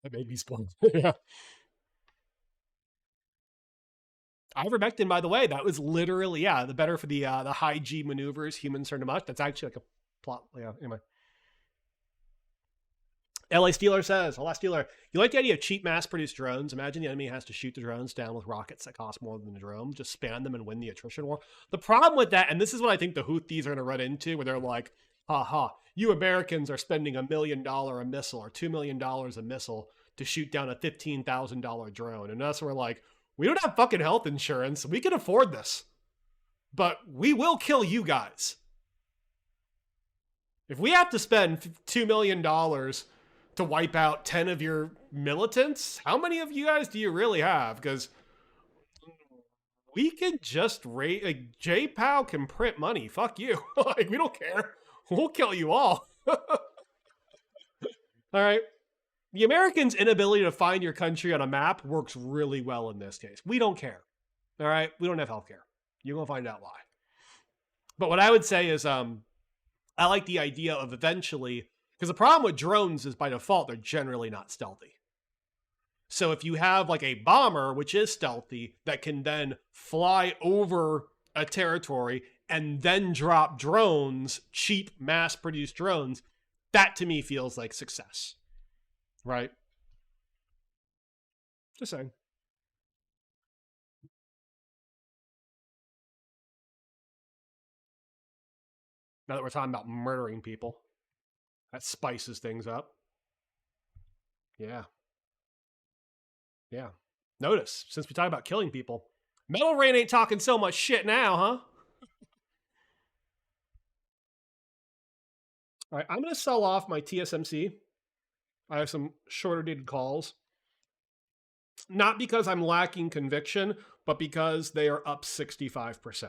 That made me spoiled. Yeah. Ivermectin, by the way, that was literally, yeah, the better for the high G maneuvers humans turn to mush. That's actually like a plot. Yeah, anyway. LA Steeler says, "Hello, Steeler. You like the idea of cheap mass-produced drones? Imagine the enemy has to shoot the drones down with rockets that cost more than the drone. Just span them and win the attrition war." The problem with that, and this is what I think the Houthis are going to run into, where they're like, "Ha ha, you Americans are spending $1 million a missile or $2 million a missile to shoot down a $15,000 drone," and us we're like, "We don't have fucking health insurance. We can afford this, but we will kill you guys." If we have to spend $2 million to wipe out 10 of your militants, how many of you guys do you really have? Because we can just rate, like, J-POW can print money. Fuck you. Like, we don't care. We'll kill you all. All right. The Americans' inability to find your country on a map works really well in this case. We don't care. All right. We don't have healthcare. You're going to find out why. But what I would say is, I like the idea of eventually, because the problem with drones is by default, they're generally not stealthy. So if you have like a bomber, which is stealthy, that can then fly over a territory and then drop drones, cheap mass-produced drones, that to me feels like success. Right? Just saying. Now that we're talking about murdering people, that spices things up. Yeah. Yeah. Notice, since we talk about killing people, Metal Rain ain't talking so much shit now, huh? All right, I'm going to sell off my TSMC. I have some shorter dated calls. Not because I'm lacking conviction, but because they are up 65%.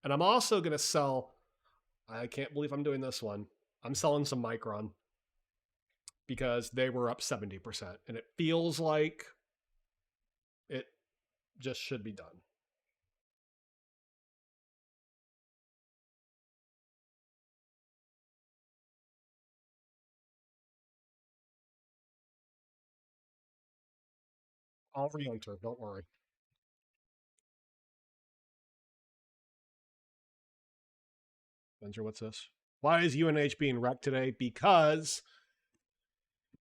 And I'm also going to sell, I can't believe I'm doing this one. I'm selling some Micron because they were up 70%. And it feels like it just should be done. I'll re-enter, don't worry. Spencer, what's this? Why is UNH being wrecked today? Because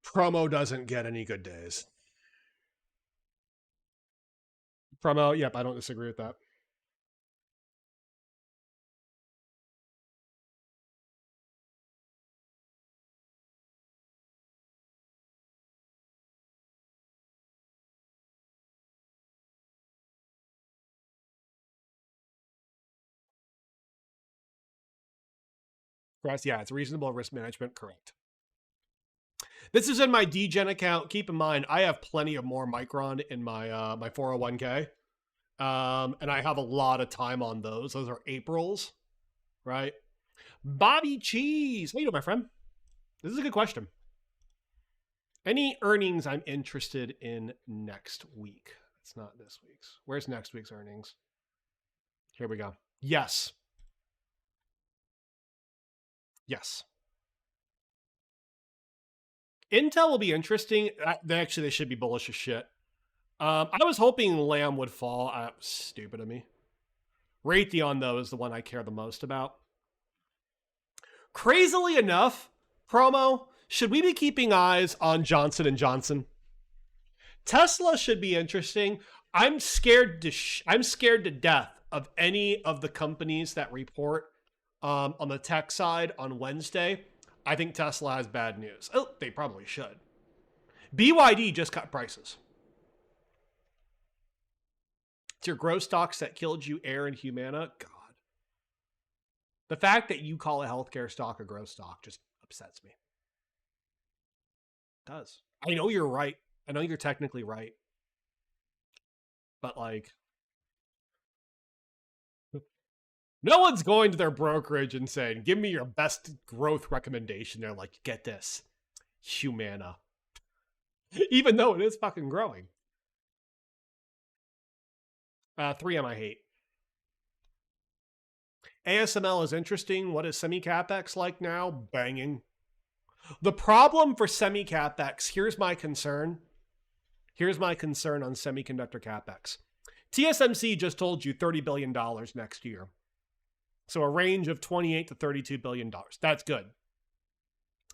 promo doesn't get any good days. Promo, yep, I don't disagree with that. Correct. Yeah, it's reasonable risk management. Correct. This is in my DGen account. Keep in mind, I have plenty of more Micron in my my 401k, and I have a lot of time on those. Those are April's, right? Bobby Cheese, how you doing, my friend? This is a good question. Any earnings I'm interested in next week? It's not this week's. Where's next week's earnings? Here we go. Yes. Yes. Intel will be interesting. They should be bullish as shit. I was hoping Lamb would fall. Stupid of me. Raytheon, though, is the one I care the most about. Crazily enough, promo, should we be keeping eyes on Johnson & Johnson? Tesla should be interesting. I'm scared to death of any of the companies that report on the tech side on Wednesday. I think Tesla has bad news. Oh, they probably should. BYD just cut prices. It's your growth stocks that killed you, Air and Humana. God. The fact that you call a healthcare stock a growth stock just upsets me. It does. I know you're right. I know you're technically right. But like, no one's going to their brokerage and saying, give me your best growth recommendation. They're like, get this, Humana. Even though it is fucking growing. 3M I hate. ASML is interesting. What is semi-capex like now? Banging. The problem for semi-capex, here's my concern. Here's my concern on semiconductor capex. TSMC just told you $30 billion next year. So a range of $28 to $32 billion. That's good.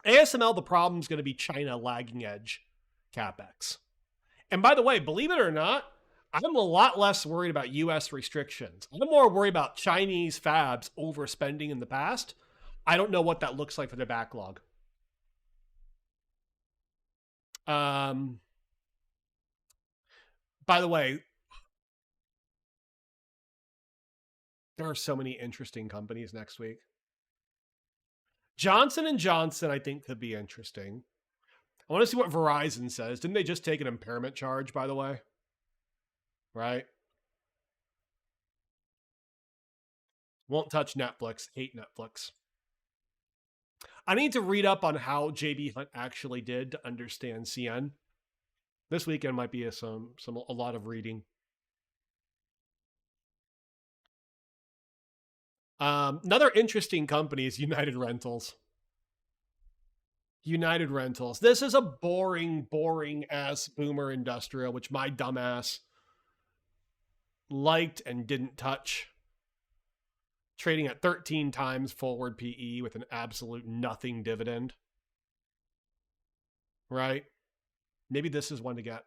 ASML, the problem is going to be China lagging edge capex. And by the way, believe it or not, I'm a lot less worried about US restrictions. I'm more worried about Chinese fabs overspending in the past. I don't know what that looks like for their backlog. By the way, there are so many interesting companies next week. Johnson & Johnson, I think, could be interesting. I want to see what Verizon says. Didn't they just take an impairment charge, by the way? Right? Won't touch Netflix. Hate Netflix. I need to read up on how JB Hunt actually did to understand CN. This weekend might be a lot of reading. Another interesting company is United Rentals. United Rentals. This is a boring ass boomer industrial, which my dumbass liked and didn't touch. Trading at 13 times forward PE with an absolute nothing dividend. Right? Maybe this is one to get.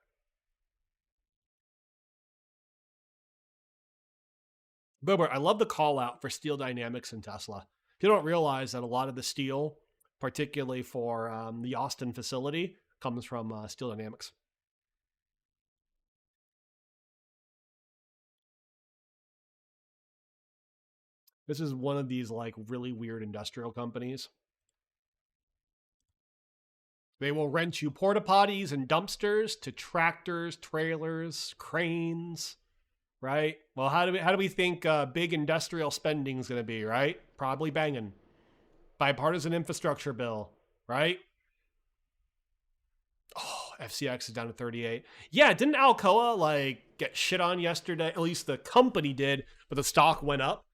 Boomer, I love the call out for Steel Dynamics and Tesla. You don't realize that a lot of the steel, particularly for the Austin facility, comes from Steel Dynamics. This is one of these like really weird industrial companies. They will rent you porta potties and dumpsters to tractors, trailers, cranes, right? Well, how do we think big industrial spending is going to be, right? Probably banging. Bipartisan infrastructure bill, right? Oh, FCX is down to 38. Yeah, didn't Alcoa like get shit on yesterday? At least the company did, but the stock went up.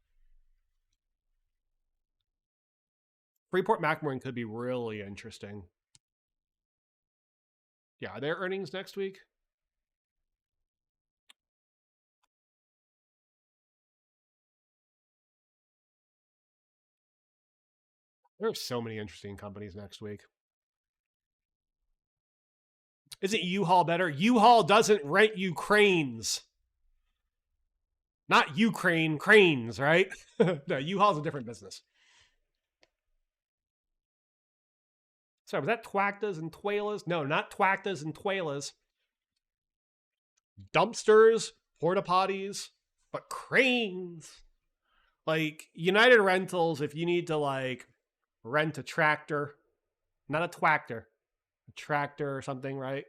Freeport-McMoRan could be really interesting. Yeah, are there earnings next week? There are so many interesting companies next week. Isn't U-Haul better? U-Haul doesn't rent you cranes. Not Ukraine, cranes, right? No, U-Haul's a different business. Sorry, was that Twactas and Tuelas? No, not Twactas and Tuelas. Dumpsters, porta potties, but cranes. Like United Rentals, if you need to like rent a tractor, not a twactor, a tractor or something, right?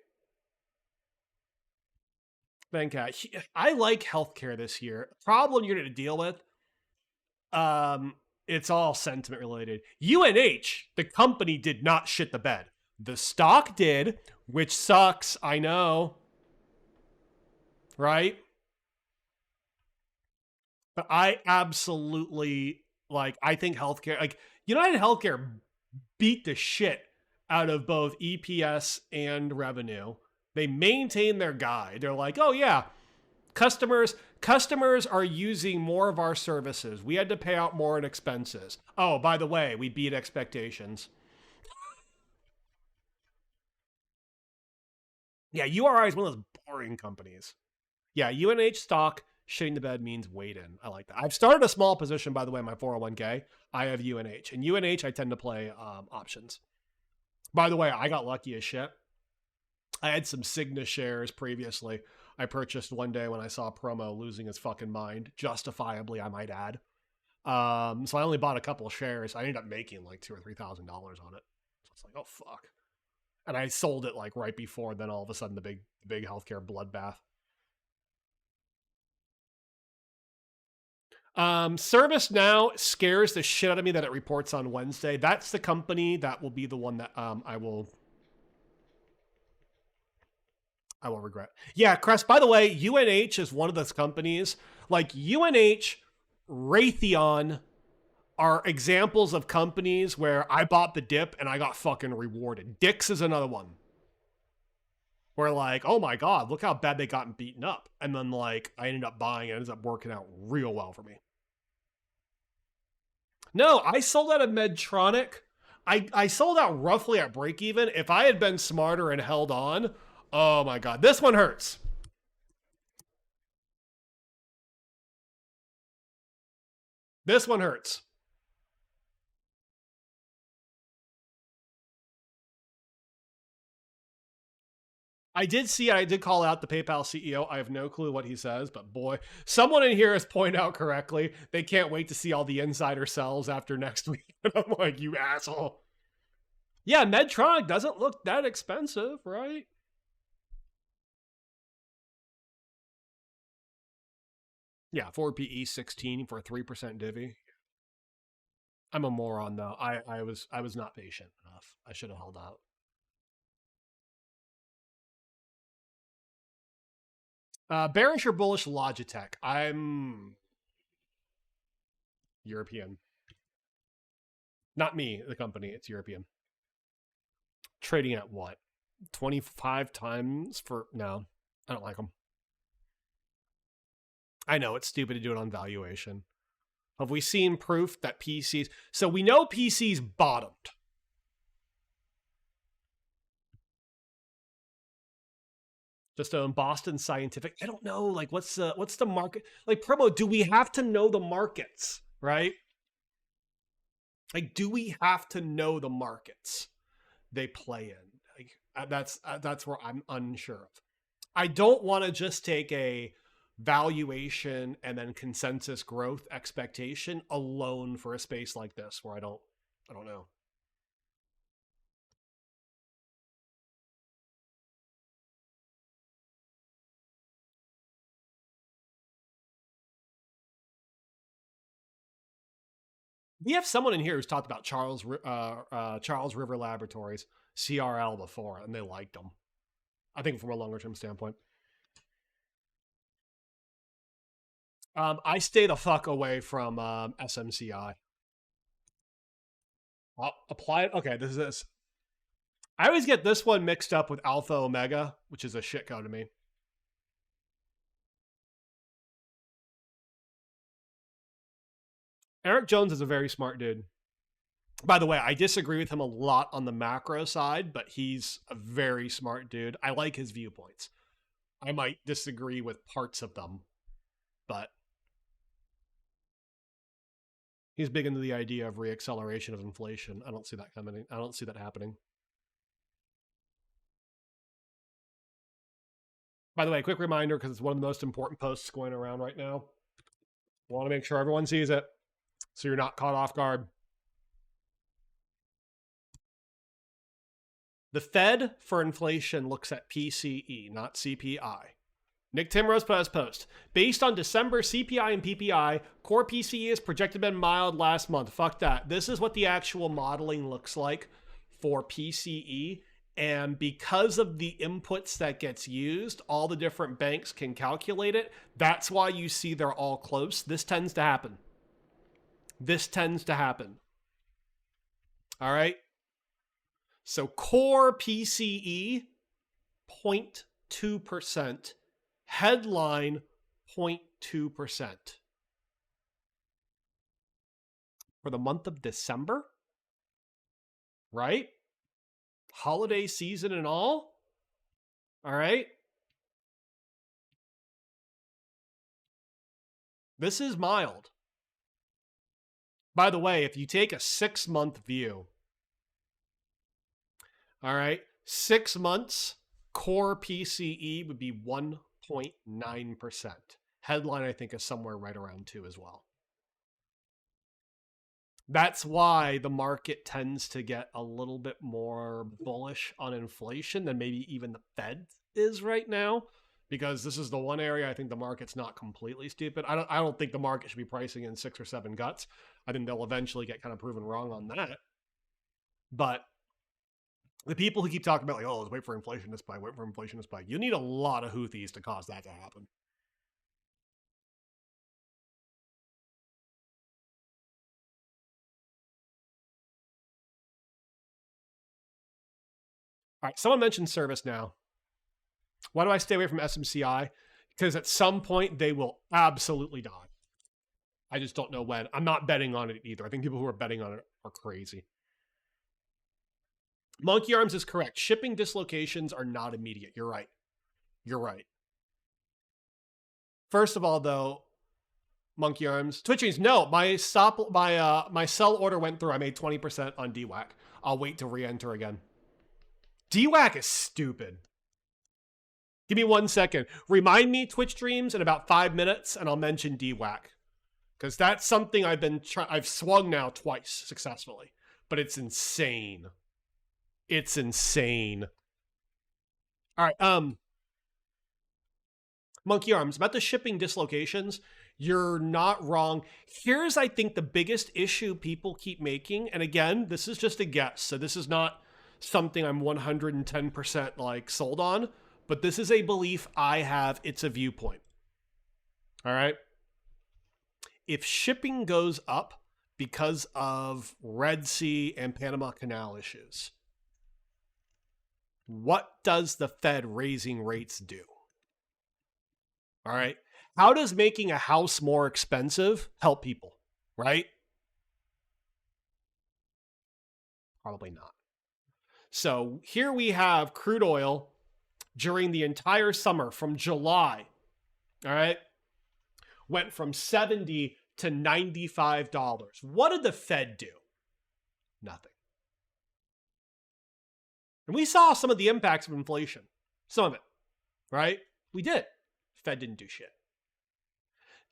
Venkat, I like healthcare this year. Problem you're going to deal with, it's all sentiment related. UNH, the company, did not shit the bed. The stock did, which sucks. I know. Right? But I absolutely I think healthcare, like United Healthcare beat the shit out of both EPS and revenue. They maintain their guide. They're like, oh yeah, customers are using more of our services. We had to pay out more in expenses. Oh, by the way, we beat expectations. Yeah, URI is one of those boring companies. Yeah, UNH stock shitting the bed means wait in. I like that. I've started a small position, by the way, in my 401k. I have UNH. And UNH, I tend to play options. By the way, I got lucky as shit. I had some Cigna shares previously. I purchased one day when I saw promo losing his fucking mind. Justifiably, I might add. So I only bought a couple of shares. I ended up making like $2,000 or $3,000 on it. So it's like, oh, fuck. And I sold it like right before, then all of a sudden the big healthcare bloodbath. ServiceNow scares the shit out of me that it reports on Wednesday. That's the company that will be the one that I will regret. Yeah, Crest, by the way, UNH is one of those companies. Like UNH, Raytheon are examples of companies where I bought the dip and I got fucking rewarded. Dix is another one. Where like, oh my god, look how bad they got beaten up, and then like I ended up buying it. It ends up working out real well for me. No, I sold out of Medtronic. I sold out roughly at break even. If I had been smarter and held on, oh my god, this one hurts. This one hurts. I did see, I did call out the PayPal CEO. I have no clue what he says, but boy, someone in here has pointed out correctly. They can't wait to see all the insider sells after next week. And I'm like, you asshole. Yeah, Medtronic doesn't look that expensive, right? Yeah, 4 PE 16 for a 3% divvy. I'm a moron though. I was not patient enough. I should have held out. Bearish or bullish Logitech? I'm European. Not me, the company. It's European. Trading at what? 25 times for no. I don't like them. I know it's stupid to do it on valuation. Have we seen proof that PCs? So we know PCs bottomed. Just Boston Scientific. I don't know. Like, what's the market? Like, promo. Do we have to know the markets? Right? Like, do we have to know the markets they play in? Like, that's where I'm unsure of. I don't want to just take a valuation and then consensus growth expectation alone for a space like this where I don't know. We have someone in here who's talked about Charles River Laboratories CRL before, and they liked them. I think from a longer term standpoint. I stay the fuck away from SMCI. I'll apply it. Okay, this is this. I always get this one mixed up with Alpha Omega, which is a shitco to me. Eric Jones is a very smart dude. By the way, I disagree with him a lot on the macro side, but he's a very smart dude. I like his viewpoints. I might disagree with parts of them, but he's big into the idea of reacceleration of inflation. I don't see that coming. I don't see that happening. By the way, quick reminder because it's one of the most important posts going around right now. I want to make sure everyone sees it so you're not caught off guard. The Fed for inflation looks at PCE, not CPI. Nick Timrose put his post. Based on December CPI and PPI, core PCE is projected to be mild last month. Fuck that. This is what the actual modeling looks like for PCE. And because of the inputs that gets used, all the different banks can calculate it. That's why you see they're all close. This tends to happen. This tends to happen. All right. So core PCE, 0.2%. Headline, 0.2%. For the month of December, right? Holiday season and all. All right. This is mild. By the way, if you take a 6-month view, all right, 6 months, core PCE would be 1.9%. Headline, I think, is somewhere right around 2 as well. That's why the market tends to get a little bit more bullish on inflation than maybe even the Fed is right now, because this is the one area I think the market's not completely stupid. I don't think the market should be pricing in 6 or 7 cuts. I think they'll eventually get kind of proven wrong on that. But the people who keep talking about like, oh, let's wait for inflation to spike, wait for inflation to spike. You need a lot of Houthis to cause that to happen. All right, someone mentioned ServiceNow. Why do I stay away from SMCI? Because at some point they will absolutely die. I just don't know when. I'm not betting on it either. I think people who are betting on it are crazy. Monkey Arms is correct. Shipping dislocations are not immediate. You're right. You're right. First of all, though, Monkey Arms, Twitchings, no, my sell order went through. I made 20% on DWAC. I'll wait to re-enter again. DWAC is stupid. Give me 1 second. Remind me Twitch streams in about 5 minutes, and I'll mention DWAC. Because that's something I've swung now twice successfully. But it's insane. It's insane. All right, Monkey Arms, about the shipping dislocations, you're not wrong. Here's, I think, the biggest issue people keep making. And again, this is just a guess. So this is not something I'm 110% like sold on. But this is a belief I have. It's a viewpoint. All right. If shipping goes up because of Red Sea and Panama Canal issues, what does the Fed raising rates do? All right. How does making a house more expensive help people? Right? Probably not. So here we have crude oil during the entire summer from July, all right, went from $70 to $95. What did the Fed do? Nothing. And we saw some of the impacts of inflation. Some of it, right? We did. Fed didn't do shit.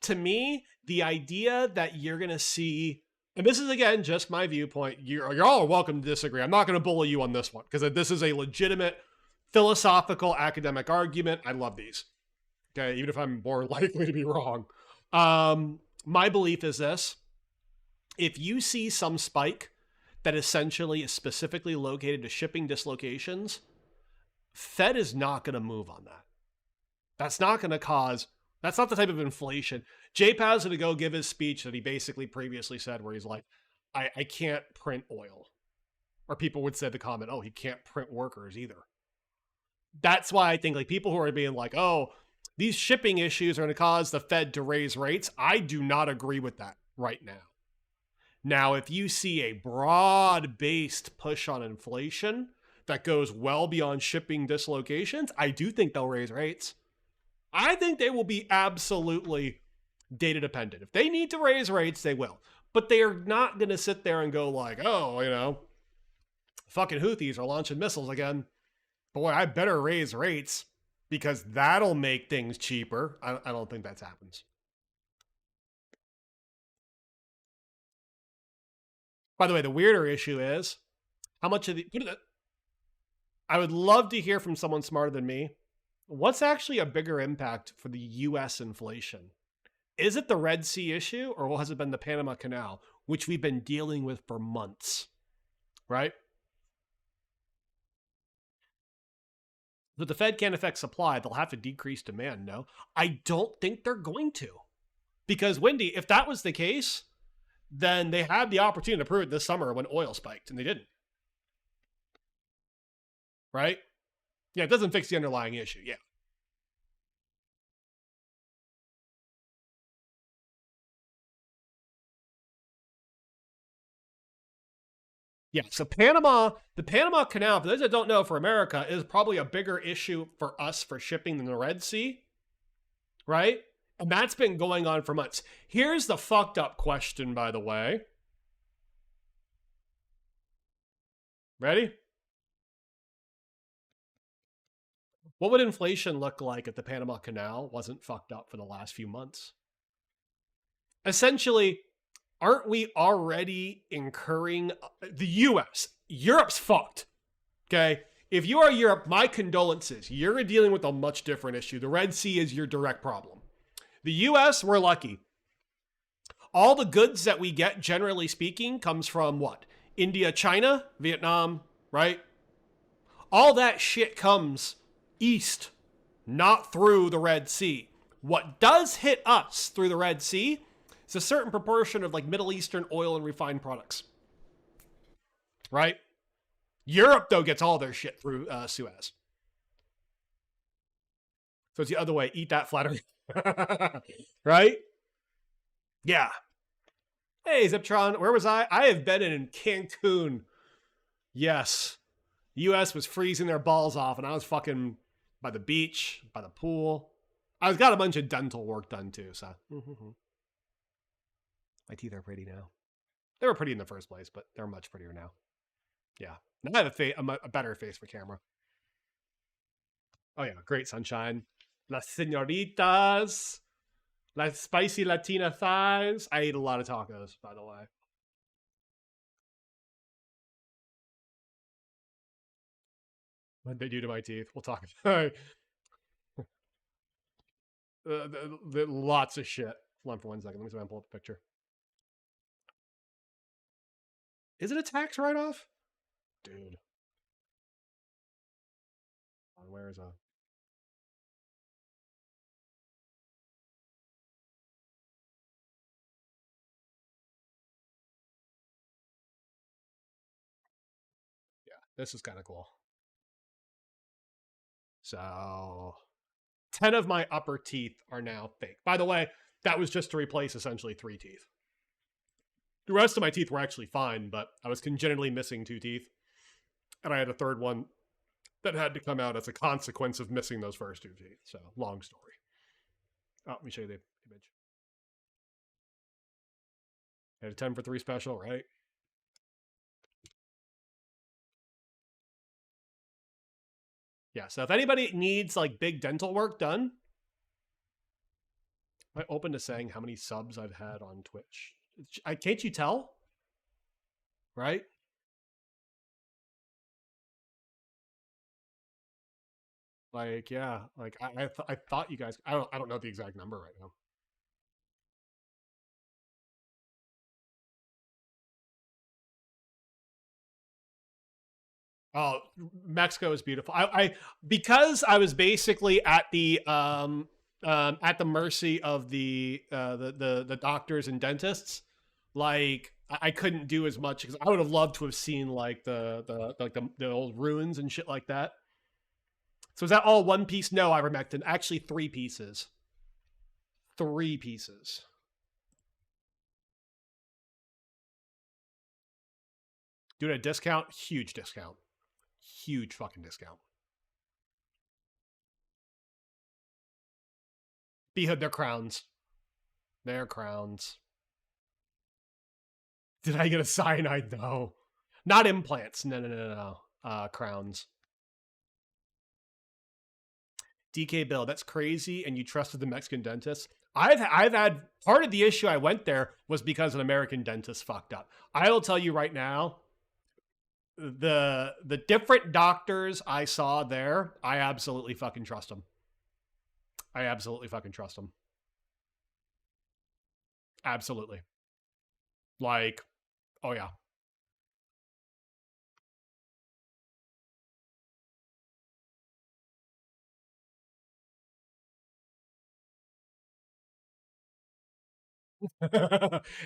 To me, the idea that you're going to see, and this is, again, just my viewpoint. You're all welcome to disagree. I'm not going to bully you on this one because this is a legitimate philosophical academic argument. I love these. Okay, even if I'm more likely to be wrong. My belief is this. If you see some spike that essentially is specifically located to shipping dislocations, Fed is not going to move on that. That's not going to cause, that's not the type of inflation. JPA's going to go give his speech that he basically previously said where he's like, I can't print oil. Or people would say the comment, oh, he can't print workers either. That's why I think like people who are being like, oh, these shipping issues are going to cause the Fed to raise rates. I do not agree with that right now. Now, if you see a broad-based push on inflation that goes well beyond shipping dislocations, I do think they'll raise rates. I think they will be absolutely data dependent. If they need to raise rates, they will. But they are not going to sit there and go like, oh, you know, fucking Houthis are launching missiles again. Boy, I better raise rates because that'll make things cheaper. I don't think that happens. By the way, the weirder issue is how much of the... I would love to hear from someone smarter than me. What's actually a bigger impact for the U.S. inflation? Is it the Red Sea issue or has it been the Panama Canal, which we've been dealing with for months, right? But the Fed can't affect supply. They'll have to decrease demand, no? I don't think they're going to. Because, Wendy, if that was the case, then they had the opportunity to prove it this summer when oil spiked, and they didn't. Right? Yeah, it doesn't fix the underlying issue, yeah. Yeah, so the Panama Canal, for those that don't know, for America, is probably a bigger issue for us for shipping than the Red Sea, right? And that's been going on for months. Here's the fucked up question, by the way. Ready? What would inflation look like if the Panama Canal wasn't fucked up for the last few months? Essentially, aren't we already incurring the US? Europe's fucked. Okay? If you are Europe, my condolences. You're dealing with a much different issue. The Red Sea is your direct problem. The US, we're lucky. All the goods that we get, generally speaking, comes from what? India, China, Vietnam, right? All that shit comes east, not through the Red Sea. What does hit us through the Red Sea is a certain proportion of like Middle Eastern oil and refined products, right? Europe, though, gets all their shit through Suez. So it's the other way. Eat that flattery. Right? Yeah. Hey, Ziptron, where was I? I have been in Cancun. Yes. US was freezing their balls off, and I was fucking by the beach, by the pool. I was got a bunch of dental work done too, so. My teeth are pretty now. They were pretty in the first place, but they're much prettier now. Yeah. Now I have a better face for camera. Oh yeah, great sunshine. Las senoritas. Las spicy Latina thighs. I ate a lot of tacos, by the way. What they do to my teeth? We'll talk about lots of shit. Hold on for 1 second. Let me see if I can pull up a picture. Is it a tax write-off? Dude. Where is that? Yeah, this is kind of cool. So 10 of my upper teeth are now fake. By the way, that was just to replace essentially 3 teeth. The rest of my teeth were actually fine, but I was congenitally missing 2 teeth. And I had a third one that had to come out as a consequence of missing those first 2 teeth. So, long story. Oh, let me show you the image. I had a 10 for 3 special, right? Yeah, so if anybody needs like big dental work done, I'm open to saying how many subs I've had on Twitch. Can't you tell? Right? Like, yeah, like I thought you guys. I don't know the exact number right now. Oh, Mexico is beautiful. I because I was basically at the mercy of the doctors and dentists. Like I couldn't do as much because I would have loved to have seen like the old ruins and shit like that. So is that all one piece? No, ivermectin. Actually, 3 pieces. 3 pieces. Doing a discount? Huge discount. Huge fucking discount. B-Hood, they're crowns. They're crowns. Did I get a cyanide? No. Not implants. No. Crowns. DK Bill, that's crazy. And you trusted the Mexican dentist. I've had part of the issue I went there was because an American dentist fucked up. I will tell you right now, the different doctors I saw there, I absolutely fucking trust them. I absolutely fucking trust them. Absolutely. Like, oh yeah.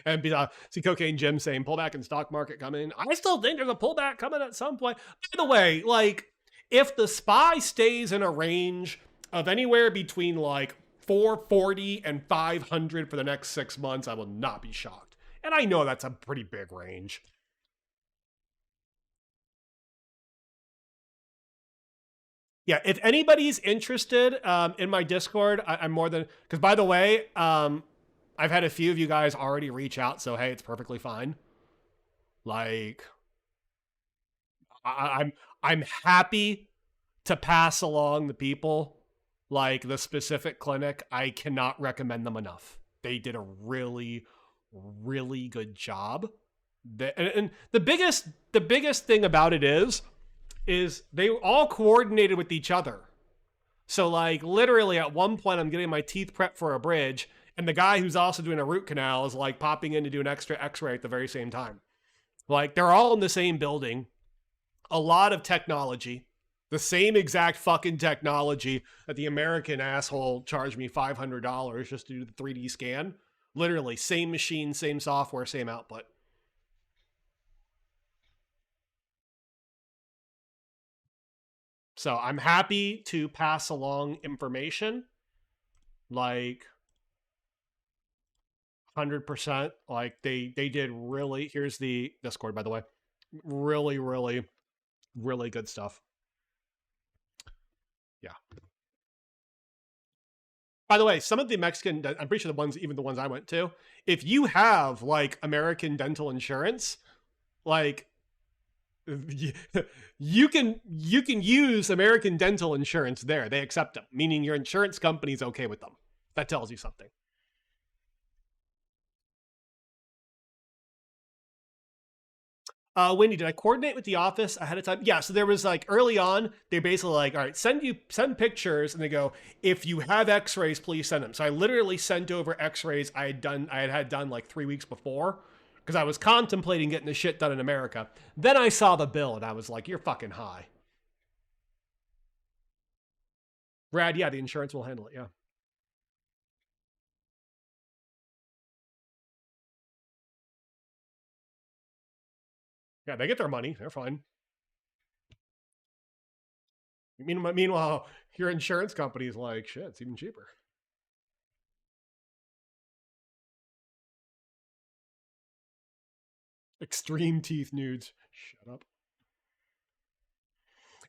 And see Cocaine Jim saying pullback in stock market coming. I still think there's a pullback coming at some point. By the way, like if the SPY stays in a range of anywhere between like 440 and 500 for the next 6 months, I will not be shocked. And I know that's a pretty big range. Yeah, if anybody's interested in my Discord, I'm more than because by the way, I've had a few of you guys already reach out, so hey, it's perfectly fine. Like, I'm happy to pass along the people like the specific clinic. I cannot recommend them enough. They did a really, really good job. And the biggest thing about it is they all coordinated with each other. So like literally at one point I'm getting my teeth prepped for a bridge and the guy who's also doing a root canal is like popping in to do an extra x-ray at the very same time. Like they're all in the same building. A lot of technology. The same exact fucking technology that the American asshole charged me $500 just to do the 3D scan. Literally, same machine, same software, same output. So I'm happy to pass along information, like 100%. Like they did really. Here's the Discord, by the way. Really, really, really good stuff. Yeah. By the way, some of the Mexican, I'm pretty sure even the ones I went to, if you have like American dental insurance, like you can use American dental insurance there. They accept them, meaning your insurance company's okay with them. That tells you something. Wendy, did I coordinate with the office ahead of time? Yeah, so there was like early on, they basically like, all right, send pictures, and they go, if you have X-rays, please send them. So I literally sent over X-rays I had done like 3 weeks before, because I was contemplating getting the shit done in America. Then I saw the bill, and I was like, you're fucking high. Brad, yeah, the insurance will handle it. Yeah, yeah, they get their money, they're fine. Meanwhile, your insurance company's like, shit, it's even cheaper. Extreme teeth nudes. Shut up.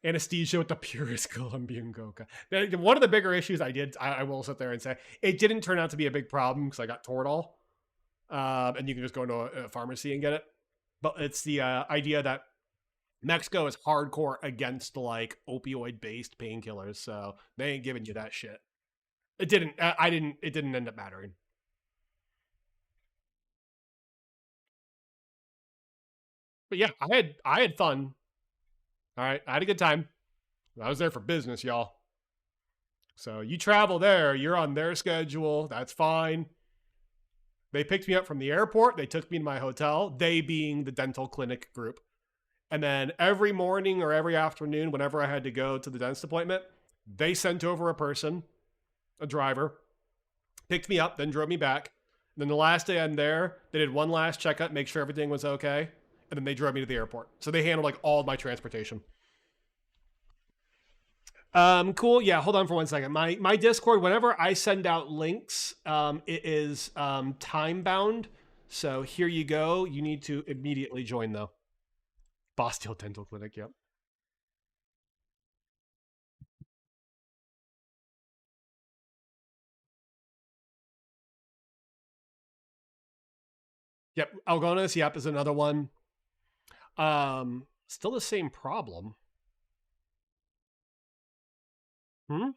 Anesthesia with the purest Colombian coca. One of the bigger issues I will sit there and say, it didn't turn out to be a big problem because I got Toradol, and you can just go into a pharmacy and get it. But it's the idea that Mexico is hardcore against like opioid based painkillers, so they ain't giving you that shit. It didn't. I didn't. It didn't end up mattering. But yeah, I had fun. All right, I had a good time. I was there for business, y'all. So you travel there, you're on their schedule. That's fine. They picked me up from the airport. They took me to my hotel, they being the dental clinic group. And then every morning or every afternoon, whenever I had to go to the dentist appointment, they sent over a person, a driver, picked me up, then drove me back. And then the last day I'm there, they did one last checkup, make sure everything was okay. And then they drove me to the airport. So they handled like all of my transportation. Cool. Yeah, hold on for 1 second. My Discord, whenever I send out links, it is time bound. So here you go. You need to immediately join though. Bastille Dental Clinic. Yep. Yep. Algonis. Yep, is another one. Still the same problem. Hmm.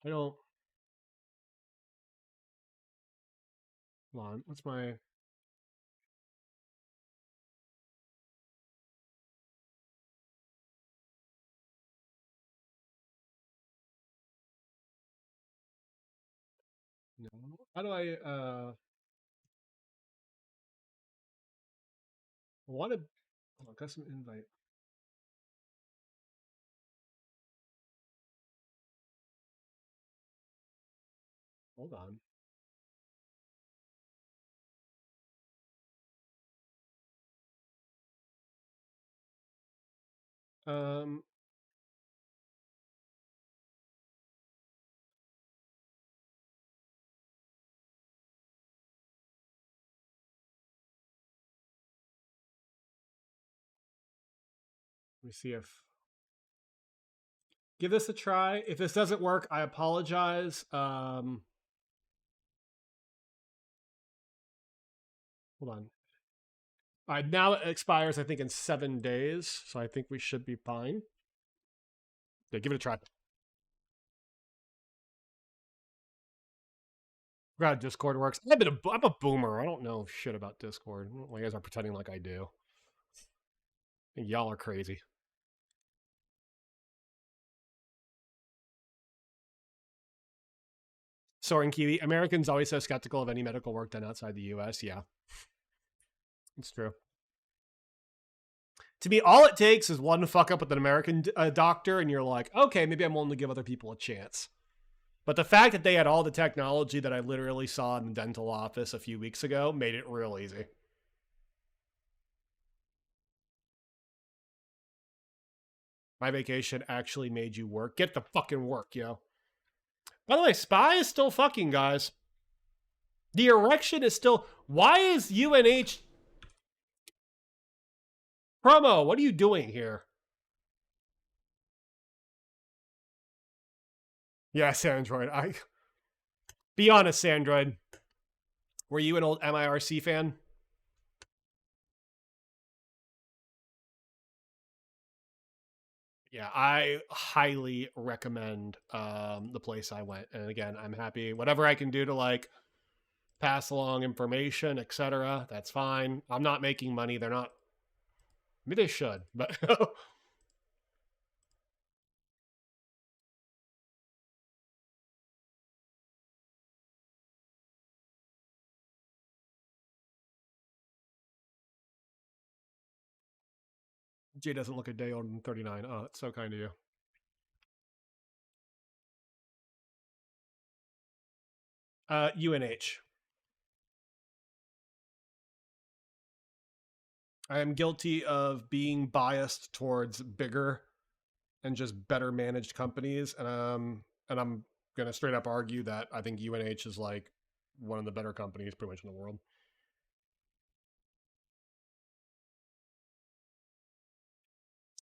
I don't. Hold on. What's my? No. How do I? Want to? Oh, custom invite. Hold on. Um. Let me see if give this a try. If this doesn't work, I apologize. Hold on. Now it expires, I think, in 7 days, so I think we should be fine. Yeah, give it a try. God, Discord works. I'm a boomer. I don't know shit about Discord. You guys are pretending like I do. I think y'all are crazy. Soren Kiwi. Americans always so skeptical of any medical work done outside the U.S. Yeah, it's true. To me, all it takes is one fuck up with an American doctor, and you're like, okay, maybe I'm willing to give other people a chance. But the fact that they had all the technology that I literally saw in the dental office a few weeks ago made it real easy. My vacation actually made you work. Get the fucking work, yo. By the way, Spy is still fucking, guys. The erection is still... Why is UNH... Promo, what are you doing here? Yes, Android. Be honest, Android. Were you an old MIRC fan? Yeah, I highly recommend the place I went. And again, I'm happy. Whatever I can do to like pass along information, etc. That's fine. I'm not making money. They're not. Maybe they should, but Jay doesn't look a day older than 39. Oh, that's so kind of you. UNH. I am guilty of being biased towards bigger and just better managed companies, and I'm gonna straight up argue that I think UNH is like one of the better companies pretty much in the world.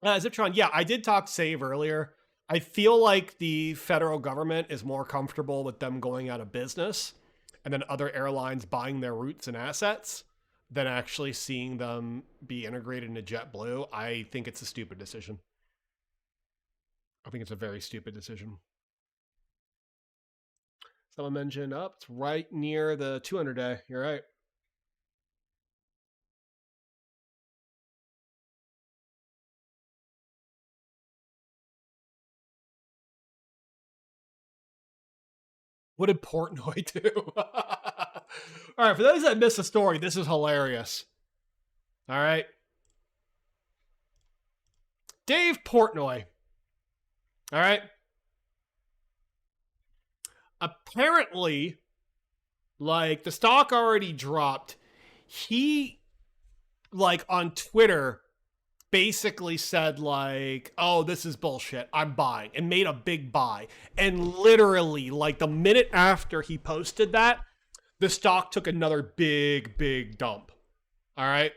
Ziptron, yeah, I did talk Save earlier. I feel like the federal government is more comfortable with them going out of business and then other airlines buying their routes and assets than actually seeing them be integrated into JetBlue. I think it's a stupid decision. I think it's a very stupid decision. Someone mentioned, it's right near the 200 day. You're right. What did Portnoy do? All right, for those that missed the story, this is hilarious. All right. Dave Portnoy. All right. Apparently, like, the stock already dropped. He, like, on Twitter, basically said, like, oh, this is bullshit. I'm buying, and made a big buy. And literally, like, the minute after he posted that, the stock took another big dump. All right.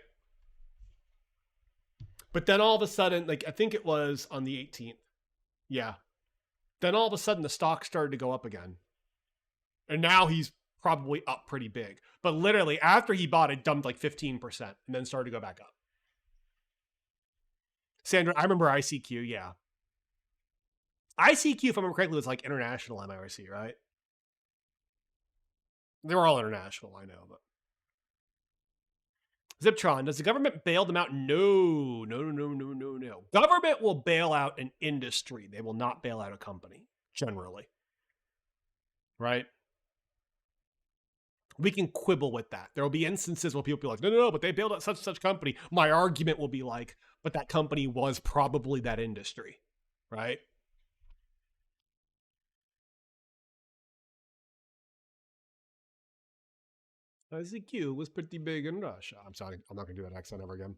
But then all of a sudden, like, I think it was on the 18th. Yeah. Then all of a sudden, the stock started to go up again. And now he's probably up pretty big. But literally, after he bought it, dumped like 15% and then started to go back up. Sandra, I remember ICQ, yeah. ICQ, if I remember correctly, was like international MIRC, right? They were all international, I know, but Ziptron, does the government bail them out? No. Government will bail out an industry. They will not bail out a company, generally. Right? We can quibble with that. There will be instances where people be like, no, but they bailed out such company. My argument will be like, but that company was probably that industry, right? ICQ was pretty big in Russia. I'm sorry, I'm not going to do that accent ever again.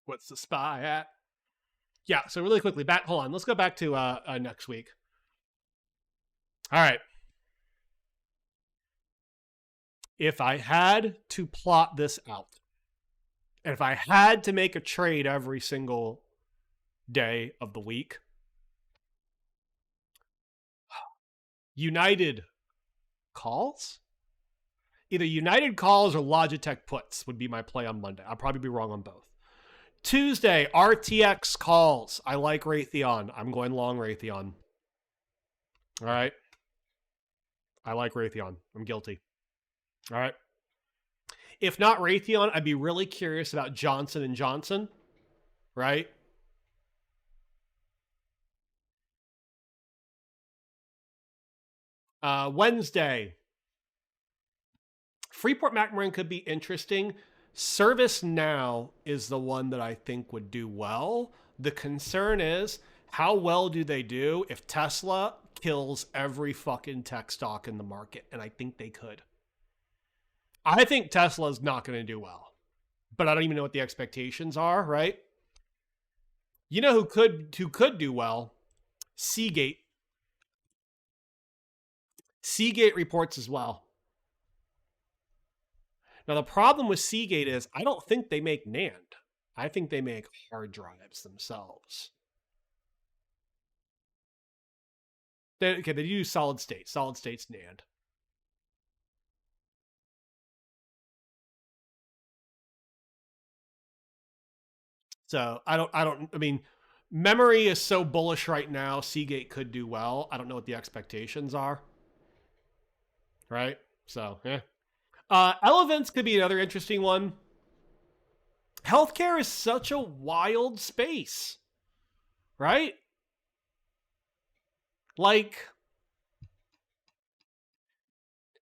What's the spy at? Yeah, so really quickly, hold on. Let's go back to next week. All right. If I had to plot this out, and if I had to make a trade every single day of the week, United calls? Either United calls or Logitech puts would be my play on Monday. I'll probably be wrong on both. Tuesday, RTX calls. I like Raytheon. I'm going long Raytheon. All right. I like Raytheon. I'm guilty. All right. If not Raytheon, I'd be really curious about Johnson & Johnson. right? Wednesday, Freeport McMoran could be interesting. ServiceNow is the one that I think would do well. The concern is, how well do they do if Tesla kills every fucking tech stock in the market? And I think they could. I think Tesla's not going to do well, but I don't even know what the expectations are, right? You know who could do well? Seagate. Seagate reports as well. Now the problem with Seagate is I don't think they make NAND. I think they make hard drives themselves. They do solid state. Solid state's NAND. So I mean, memory is so bullish right now. Seagate could do well. I don't know what the expectations are. Right? So, yeah. Elevance could be another interesting one. Healthcare is such a wild space, right? Like,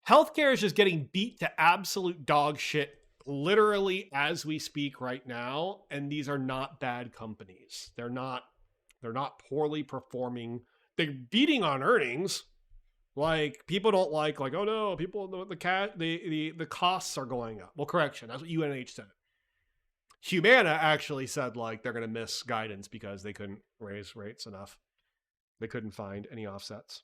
healthcare is just getting beat to absolute dog shit literally as we speak right now, and these are not bad companies. They're not poorly performing. They're beating on earnings. Like, people don't like oh no, people, the costs are going up. Well, correction, that's what UNH said. Humana actually said like they're going to miss guidance because they couldn't raise rates enough. They couldn't find any offsets.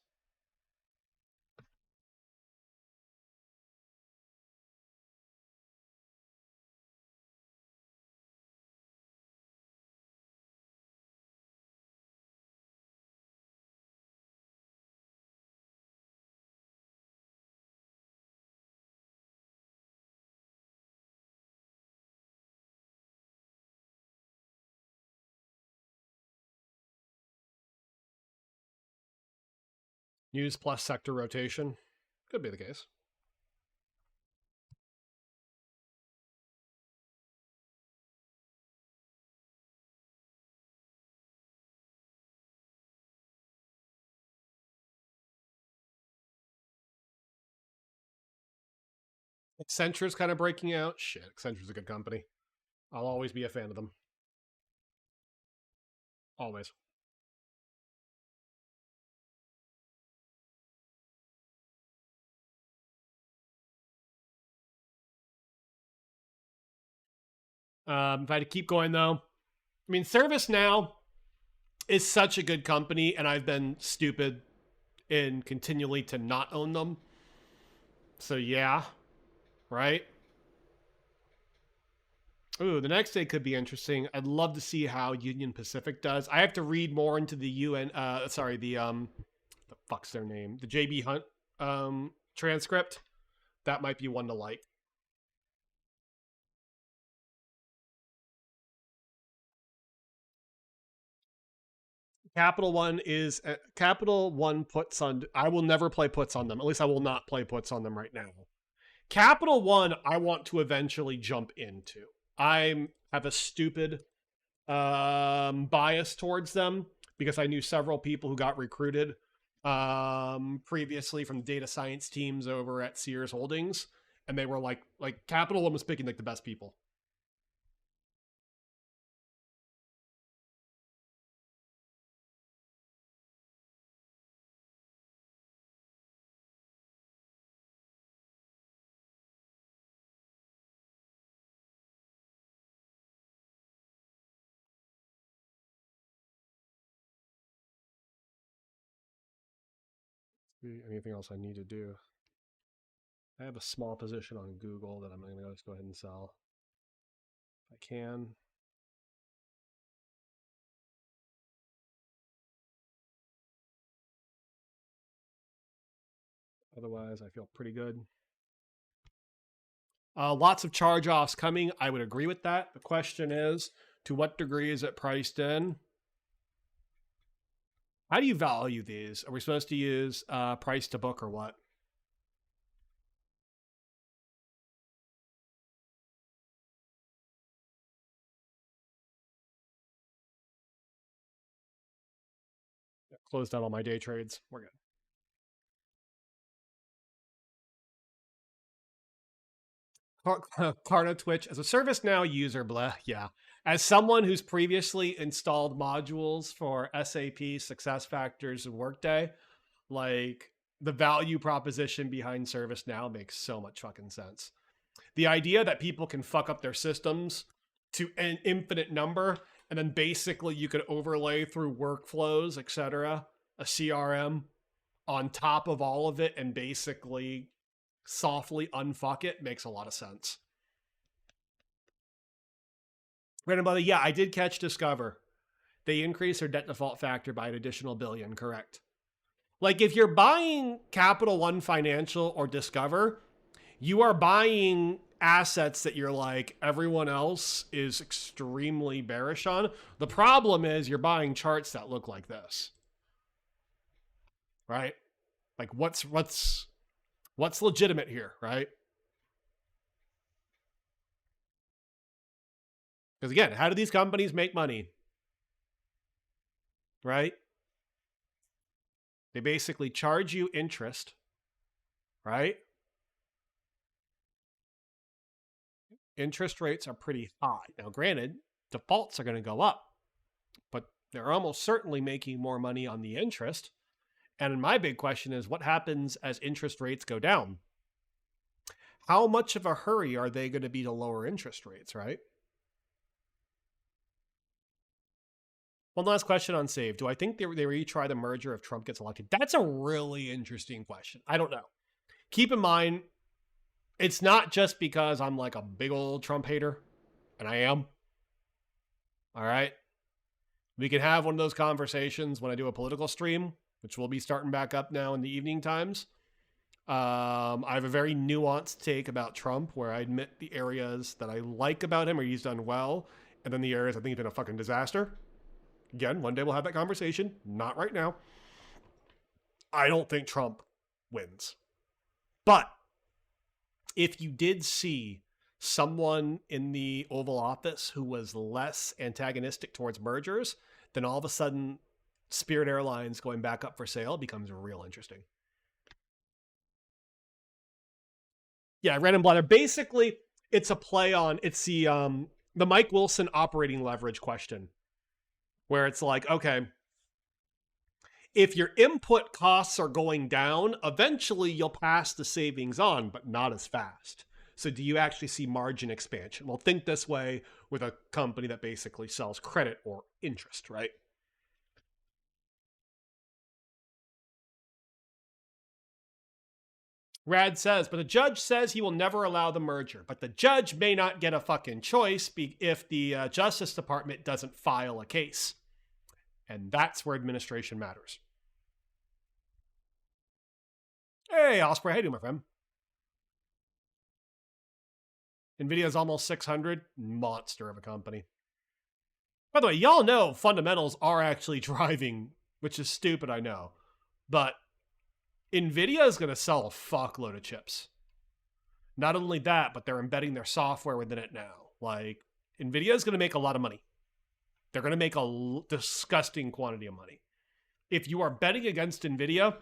News plus sector rotation could be the case. Accenture's kind of breaking out. Shit, Accenture's a good company. I'll always be a fan of them. Always. If I had to keep going though, I mean, ServiceNow is such a good company, and I've been stupid in continually to not own them. So yeah, right? Ooh, the next day could be interesting. I'd love to see how Union Pacific does. I have to read more into the the fuck's their name? The JB Hunt transcript. That might be one to like. Capital One puts on. I will never play puts on them. At least I will not play puts on them right now. Capital One, I want to eventually jump into. I have a stupid bias towards them because I knew several people who got recruited previously from data science teams over at Sears Holdings, and they were like Capital One was picking like the best people. Anything else I need to do? I have a small position on Google that I'm going to just go ahead and sell if I can. Otherwise, I feel pretty good. Lots of charge offs coming. I would agree with that. The question is, to what degree is it priced in? How do you value these? Are we supposed to use price to book or what? Closed down all my day trades. We're good. Karna Twitch as a ServiceNow user, blah, yeah. As someone who's previously installed modules for SAP, SuccessFactors, and Workday, like the value proposition behind ServiceNow makes so much fucking sense. The idea that people can fuck up their systems to an infinite number, and then basically you could overlay through workflows, etc., a CRM on top of all of it and basically softly unfuck it makes a lot of sense. Random Brother, yeah, I did catch Discover. They increased their debt default factor by an additional $1 billion, correct. Like if you're buying Capital One Financial or Discover, you are buying assets that you're like, everyone else is extremely bearish on. The problem is you're buying charts that look like this. Right? Like what's legitimate here, right? Because again, how do these companies make money? Right? They basically charge you interest, right? Interest rates are pretty high. Now, granted, defaults are going to go up, but they're almost certainly making more money on the interest. And my big question is, what happens as interest rates go down? How much of a hurry are they going to be to lower interest rates, right? One last question on Save. Do I think they retry the merger if Trump gets elected? That's a really interesting question. I don't know. Keep in mind, it's not just because I'm like a big old Trump hater, and I am. All right. We can have one of those conversations when I do a political stream, which will be starting back up now in the evening times. I have a very nuanced take about Trump where I admit the areas that I like about him or he's done well, and then the areas I think he's been a fucking disaster. Again, one day we'll have that conversation. Not right now. I don't think Trump wins. But if you did see someone in the Oval Office who was less antagonistic towards mergers, then all of a sudden Spirit Airlines going back up for sale becomes real interesting. Yeah, Random Blather. Basically, it's a play on, it's the Mike Wilson operating leverage question, where it's like, okay, if your input costs are going down, eventually you'll pass the savings on, but not as fast. So do you actually see margin expansion? Well, think this way with a company that basically sells credit or interest, right? Rad says, but the judge says he will never allow the merger. But the judge may not get a fucking choice if the Justice Department doesn't file a case. And that's where administration matters. Hey, Osprey, how you doing, my friend? NVIDIA's almost 600. Monster of a company. By the way, y'all know fundamentals are actually driving, which is stupid, I know. But NVIDIA is going to sell a fuckload of chips. Not only that, but they're embedding their software within it now. Like, NVIDIA is going to make a lot of money. They're going to make a disgusting quantity of money. If you are betting against NVIDIA,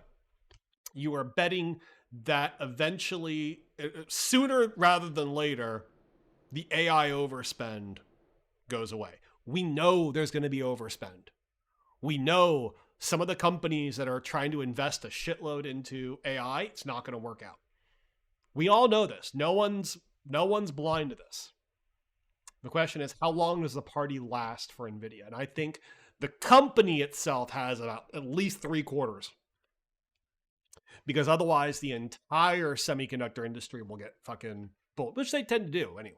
you are betting that eventually, sooner rather than later, the AI overspend goes away. We know there's going to be overspend. We know some of the companies that are trying to invest a shitload into AI, it's not going to work out. We all know this. No one's blind to this. The question is, how long does the party last for NVIDIA? And I think the company itself has about at least 3 quarters. Because otherwise, the entire semiconductor industry will get fucking bullet, which they tend to do anyway.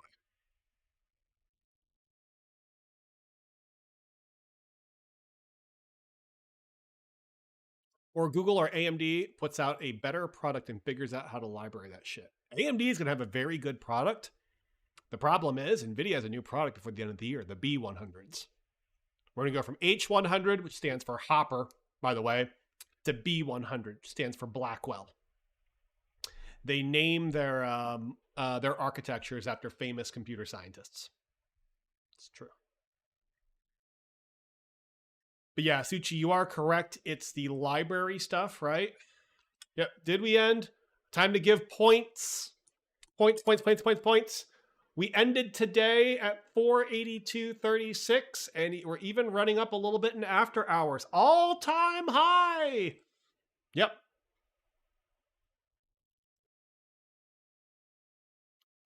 Or Google or AMD puts out a better product and figures out how to library that shit. AMD is going to have a very good product. The problem is NVIDIA has a new product before the end of the year, the B100s. We're going to go from H100, which stands for Hopper, by the way, to B100, which stands for Blackwell. They name their architectures after famous computer scientists. It's true. But yeah, Suchi, you are correct. It's the library stuff, right? Yep. Did we end? Time to give points. Points. We ended today at 482.36, and we're even running up a little bit in after hours. All-time high. Yep.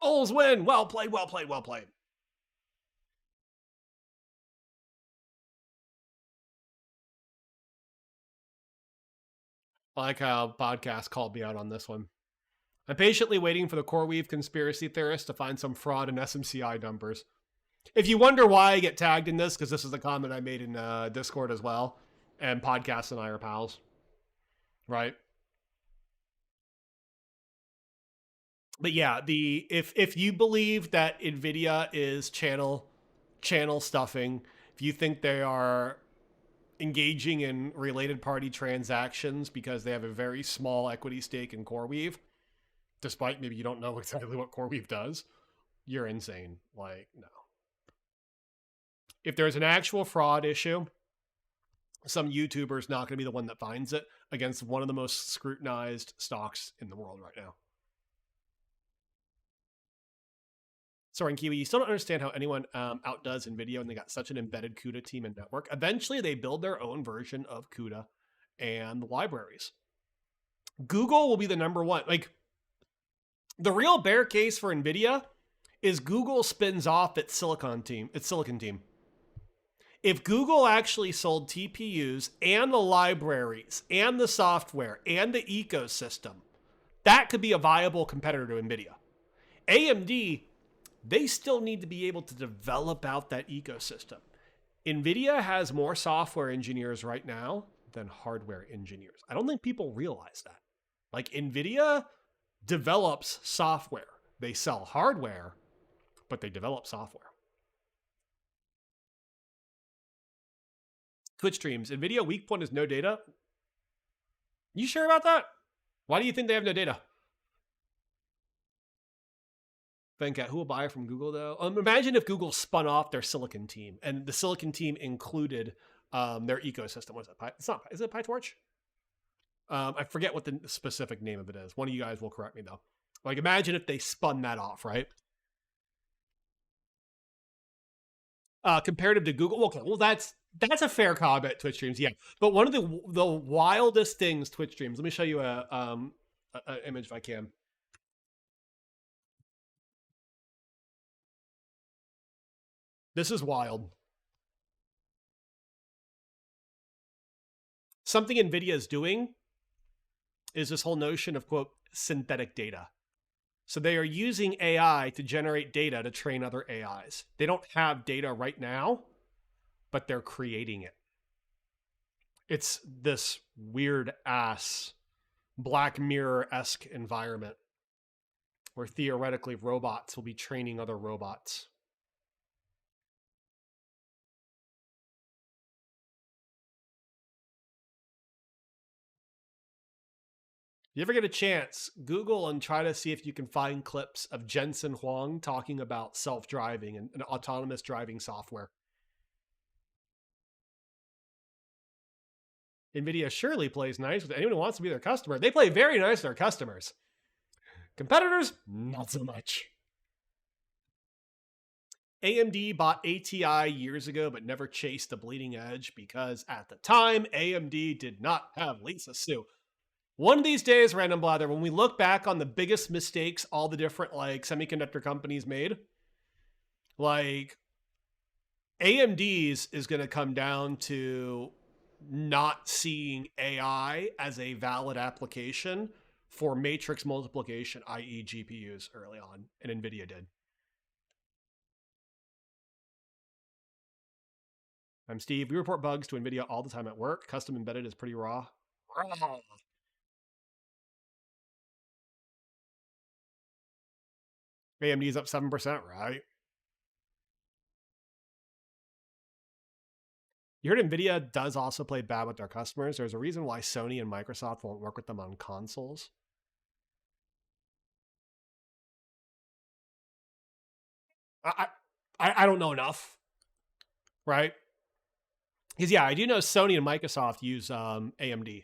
Bulls win. Well played. I like how podcast called me out on this one. I'm patiently waiting for the CoreWeave conspiracy theorists to find some fraud in SMCI numbers. If you wonder why I get tagged in this, because this is a comment I made in Discord as well, and Podcast and I are pals, right? But yeah, if you believe that Nvidia is channel stuffing, if you think they are engaging in related party transactions because they have a very small equity stake in CoreWeave, despite maybe you don't know exactly what CoreWeave does, you're insane. Like, no. If there's an actual fraud issue, some YouTuber's not going to be the one that finds it against one of the most scrutinized stocks in the world right now. Soren Kiwi, you still don't understand how anyone outdoes NVIDIA when they got such an embedded CUDA team and network. Eventually, they build their own version of CUDA and the libraries. Google will be the number one. Like, the real bear case for NVIDIA is Google spins off its silicon team. If Google actually sold TPUs and the libraries and the software and the ecosystem, that could be a viable competitor to NVIDIA. AMD, they still need to be able to develop out that ecosystem. NVIDIA has more software engineers right now than hardware engineers. I don't think people realize that. Like, NVIDIA develops software. They sell hardware, but they develop software. Twitch streams. NVIDIA weak point is no data. You sure about that? Why do you think they have no data? Venkat, who will buy from Google though? Imagine if Google spun off their silicon team and the silicon team included their ecosystem. What is it? It's not. Is it PyTorch? I forget what the specific name of it is. One of you guys will correct me though. Like, imagine if they spun that off, right? Comparative to Google. Okay, well that's a fair comment. Twitch streams, yeah. But one of the wildest things Twitch streams. Let me show you a image if I can. This is wild. Something NVIDIA is doing is this whole notion of, quote, synthetic data. So they are using AI to generate data to train other AIs. They don't have data right now, but they're creating it. It's this weird ass Black Mirror-esque environment where theoretically robots will be training other robots. You ever get a chance, Google and try to see if you can find clips of Jensen Huang talking about self-driving and autonomous driving software. NVIDIA surely plays nice with anyone who wants to be their customer. They play very nice with their customers. Competitors, not so much. AMD bought ATI years ago, but never chased the bleeding edge because at the time, AMD did not have Lisa Su. One of these days, Random Blather, when we look back on the biggest mistakes all the different like semiconductor companies made, like AMD's is going to come down to not seeing AI as a valid application for matrix multiplication, i.e. GPUs early on, and NVIDIA did. I'm Steve. We report bugs to NVIDIA all the time at work. Custom embedded is pretty raw. AMD's up 7%, right? You heard NVIDIA does also play bad with their customers. There's a reason why Sony and Microsoft won't work with them on consoles. I don't know enough, right? Because yeah, I do know Sony and Microsoft use AMD,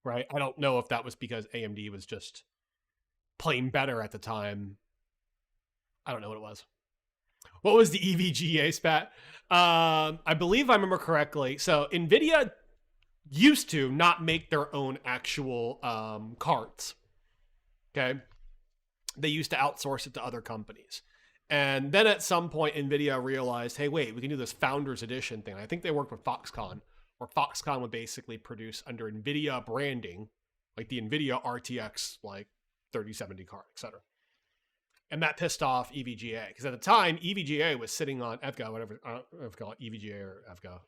right? I don't know if that was because AMD was just plain better at the time. I don't know what it was. What was the EVGA spat? I believe I remember correctly. So NVIDIA used to not make their own actual cards. Okay. They used to outsource it to other companies. And then at some point, NVIDIA realized, hey, wait, we can do this Founders Edition thing. I think they worked with Foxconn, where Foxconn would basically produce under NVIDIA branding, like the NVIDIA RTX, like 3070 card, etc. And that pissed off EVGA, because at the time, EVGA was sitting on EVGA, whatever, I don't know if call it EVGA or EVGA,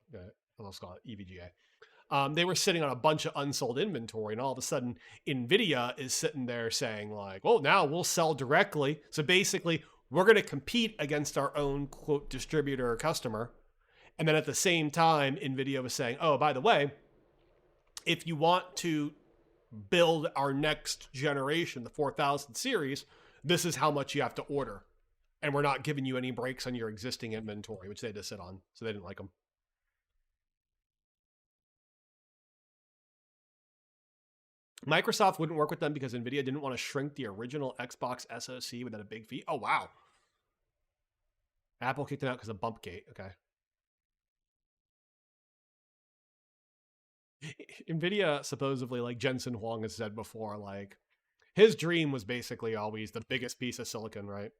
let's call it EVGA. They were sitting on a bunch of unsold inventory, and all of a sudden, NVIDIA is sitting there saying, like, well, now we'll sell directly. So basically, we're going to compete against our own, quote, distributor or customer. And then at the same time, NVIDIA was saying, oh, by the way, if you want to build our next generation, the 4000 series, this is how much you have to order. And we're not giving you any breaks on your existing inventory, which they had to sit on. So they didn't like them. Microsoft wouldn't work with them because NVIDIA didn't want to shrink the original Xbox SoC without a big fee. Oh, wow. Apple kicked them out because of Bumpgate. Okay. NVIDIA supposedly, like Jensen Huang has said before, like his dream was basically always the biggest piece of silicon, right?